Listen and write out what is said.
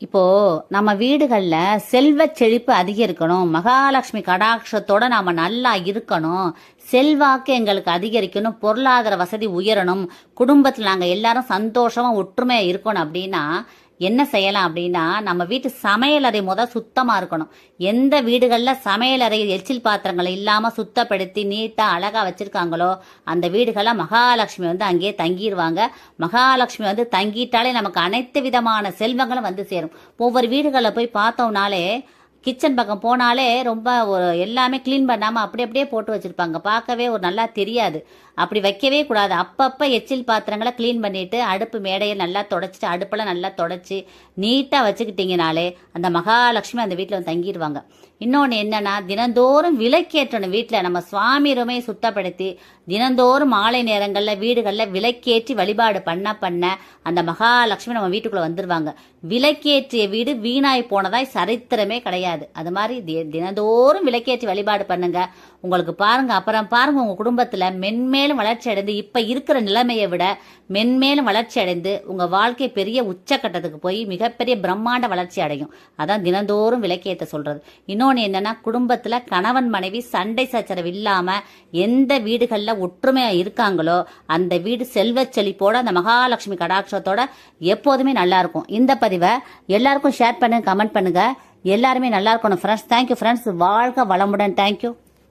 இப்போ நம்ம வீடுகள்ல செல்வ செழிப்பு அதிகரிக்கணும், மகாலட்சுமி கடாட்சத்தோட நாம நல்லா இருக்கணும், செல்வாக்கு எங்களுக்கு அதிகரிக்கணும், பொருளாதார வசதி உயரணும், குடும்பத்துல நாங்க எல்லாரும் சந்தோஷமா ஒற்றுமையா இருக்கணும் அப்படின்னா என்ன செய்யலாம் அப்படின்னா, நம்ம வீட்டு சமையலறை சுத்தமா இருக்கணும். எந்த வீடுகள்ல சமையலறை எச்சில் பாத்திரங்களை இல்லாம சுத்தப்படுத்தி நீட்டா அழகா வச்சிருக்காங்களோ அந்த வீடுகளை மகாலட்சுமி அங்கேயே தங்கிடுவாங்க. மகாலட்சுமி தங்கிட்டாலே நமக்கு அனைத்து விதமான செல்வங்களும் சேரும். ஒவ்வொரு வீடுகளில் போய் பார்த்தோம்னாலே கிச்சன் பக்கம் போனாலே ரொம்ப ஒரு எல்லாமே க்ளீன் பண்ணாமல் அப்படி அப்படியே போட்டு வச்சுருப்பாங்க. பார்க்கவே ஒரு நல்லா தெரியாது. அப்படி வைக்கவே கூடாது. அப்பப்போ எச்சில் பாத்திரங்களை க்ளீன் பண்ணிவிட்டு அடுப்பு மேடையை நல்லா தொடச்சிட்டு அடுப்பெல்லாம் நல்லா தொடச்சி நீட்டாக வச்சுக்கிட்டிங்கனாலே அந்த மகாலட்சுமி அந்த வீட்டில் தங்கிடுவாங்க. இன்னொன்று என்னன்னா, தினந்தோறும் விளக்கேற்றணும். வீட்டில் நம்ம சுவாமி ரூமையை சுத்தப்படுத்தி தினந்தோறும் மாலை நேரங்களில் வீடுகளில் விளக்கேற்றி வழிபாடு பண்ண அந்த மகாலட்சுமி நம்ம வீட்டுக்குள்ளே வந்துடுவாங்க. விளக்கேற்றிய வீடு வீணாய் போனதாய் சரித்திரமே கிடையாது. அது மாதிரி தினந்தோறும் விளக்கேற்றி வழிபாடு பண்ணுங்க. உங்களுக்கு பாருங்க, அப்புறம் பாருங்க, உங்க குடும்பத்துல மென்மேலும் வளர்ச்சி அடைந்து இப்ப இருக்கிற நிலைமையை விட மென்மேலும் வளர்ச்சி அடைந்து உங்க வாழ்க்கை பெரிய உச்சக்கட்டத்துக்கு போய் மிகப்பெரிய பிரம்மாண்ட வளர்ச்சி அடையும். அதான் தினந்தோறும் விளக்கேற்ற சொல்றது. இன்னொன்னு என்னன்னா, குடும்பத்துல கணவன் மனைவி சண்டை சச்சரவு இல்லாம எந்த வீடுகள்ல ஒற்றுமையா இருக்காங்களோ அந்த வீடு செல்வ செழிப்போட அந்த மகாலட்சுமி கடாட்சத்தோட எப்போதுமே நல்லா இருக்கும். இந்த பதிவை எல்லாருக்கும் ஷேர் பண்ணுங்க, கமெண்ட் பண்ணுங்க. எல்லாருமே நல்லா இருக்கணும் ஃப்ரெண்ட்ஸ். Thank you friends. வாழ்க வளமுடன். தேங்க்யூ.